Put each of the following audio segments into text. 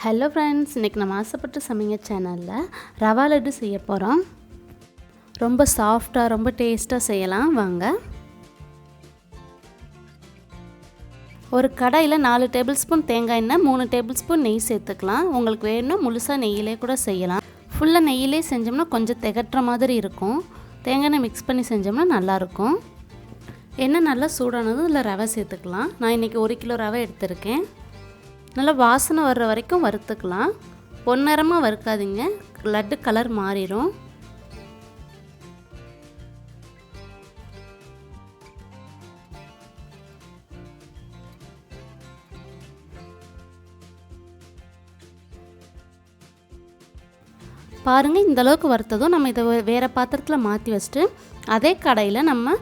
Hello friends, இன்றைக்கி நம்ம ஆசைப்பட்டு சமைங்க சேனலில் ரவா லட்டு செய்ய போகிறோம். ரொம்ப சாஃப்டாக ரொம்ப டேஸ்ட்டாக செய்யலாம் வாங்க. ஒரு கடாயில் 4 டேபிள் ஸ்பூன் தேங்காய் எண்ணெய், 3 டேபிள் ஸ்பூன் நெய் சேர்த்துக்கலாம். உங்களுக்கு வேணும்னா முழுசாக நெய்யிலே கூட செய்யலாம். ஃபுல்லாக நெய்யிலே செஞ்சோம்னா கொஞ்சம் திகட்டுற மாதிரி இருக்கும். தேங்காய் எண்ணெய் மிக்ஸ் பண்ணி செஞ்சோம்னா நல்லாயிருக்கும். எண்ணெய் நல்லா சூடானதும் இதில் ரவை சேர்த்துக்கலாம். நான் இன்றைக்கி 1 கிலோ ரவை எடுத்திருக்கேன். நல்லா வாசனை வர்ற வரைக்கும் வறுத்துக்கலாம். பொன்னிறமாக வறுக்காதீங்க, லட்டு கலர் மாறிடும். பாருங்கள், இந்த அளவுக்கு வறுத்ததும் நம்ம இதை வேறு பாத்திரத்தில் மாற்றி வச்சுட்டு அதே கடாயில் நம்ம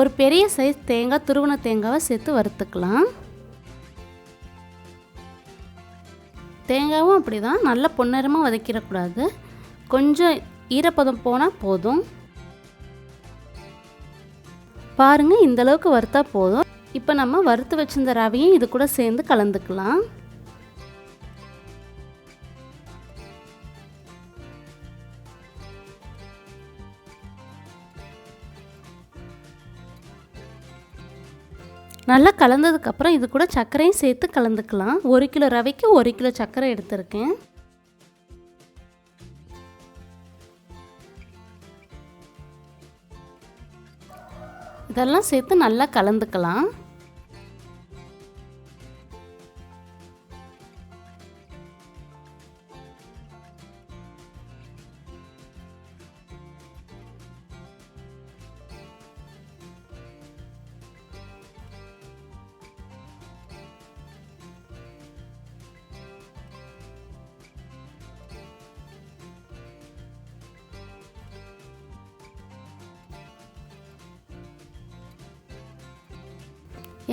ஒரு பெரிய சைஸ் தேங்காய், துருவன தேங்காவை சேர்த்து வறுத்துக்கலாம். தேங்காயும் அப்படி தான், நல்லா பொன்னிறமாக வதக்கிடக்கூடாது. கொஞ்சம் ஈரப்பதம் போனால் போதும். பாருங்கள், இந்தளவுக்கு வறுத்தா போதும். இப்போ நம்ம வறுத்து வச்சிருந்த ரவையும் இது கூட சேர்ந்து கலந்துக்கலாம். நல்லா கலந்ததுக்கப்புறம் இது கூட சர்க்கரையும் சேர்த்து கலந்துக்கலாம். 1 கிலோ ரவைக்கு 1 கிலோ சர்க்கரை எடுத்திருக்கேன். இதெல்லாம் சேர்த்து நல்லா கலந்துக்கலாம்.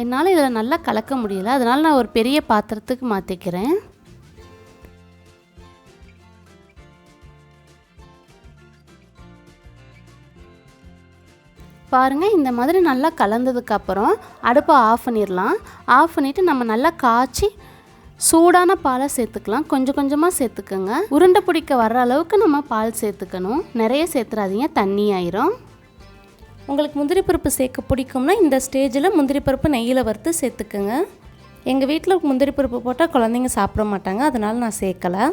என்னால் இதில் நல்லா கலக்க முடியல, அதனால் நான் ஒரு பெரிய பாத்திரத்துக்கு மாற்றிக்கிறேன். பாருங்கள், இந்த மாதிரி நல்லா கலந்ததுக்கப்புறம் அடுப்பை ஆஃப் பண்ணிடலாம். ஆஃப் பண்ணிவிட்டு நம்ம நல்லா காய்ச்சி சூடான பாலை சேர்த்துக்கலாம். கொஞ்சம் கொஞ்சமாக சேர்த்துக்கோங்க. உருண்டை பிடிக்க வர்ற அளவுக்கு நம்ம பால் சேர்த்துக்கணும். நிறைய சேர்த்துறாதீங்க, தண்ணி ஆயிரும். உங்களுக்கு முந்திரி பருப்பு சேர்க்க பிடிக்கும்னா இந்த ஸ்டேஜில் முந்திரி பருப்பு நெய்யில் வறுத்து சேர்த்துக்குங்க. எங்கள் வீட்டில் முந்திரி பருப்பு போட்டால் குழந்தைங்க சாப்பிட மாட்டாங்க, அதனால் நான் சேர்க்கலை.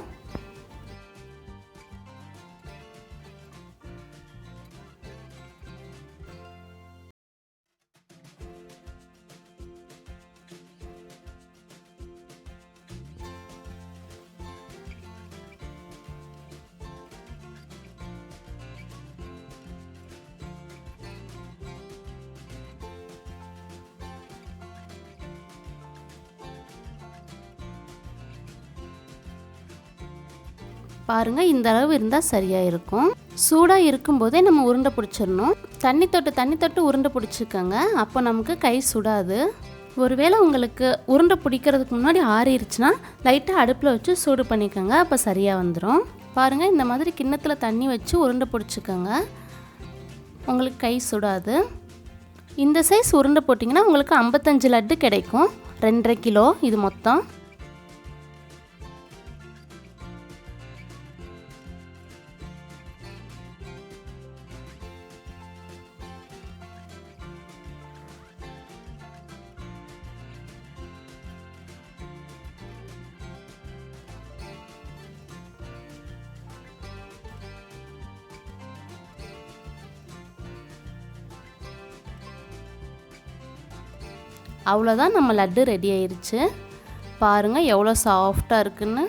பாருங்கள், இந்த அளவு இருந்தால் சரியாக இருக்கும். சூடாக இருக்கும்போதே நம்ம உருண்டை பிடிச்சிடணும். தண்ணி தொட்டு உருண்டை பிடிச்சிக்கோங்க, அப்போ நமக்கு கை சுடாது. ஒருவேளை உங்களுக்கு உருண்டை பிடிக்கிறதுக்கு முன்னாடி ஆறிடுச்சுன்னா லைட்டாக அடுப்பில் வச்சு சூடு பண்ணிக்கோங்க, அப்போ சரியாக வந்துடும். பாருங்கள், இந்த மாதிரி கிண்ணத்தில் தண்ணி வச்சு உருண்டை பிடிச்சிக்கோங்க, உங்களுக்கு கை சுடாது. இந்த சைஸ் உருண்டை போட்டிங்கன்னா உங்களுக்கு 55 லட்டு கிடைக்கும். 2.5 கிலோ இது மொத்தம். அவ்வளோதான், நம்ம லட்டு ரெடி ஆயிடுச்சு. பாருங்கள் எவ்வளோ சாஃப்டாக இருக்குன்னு.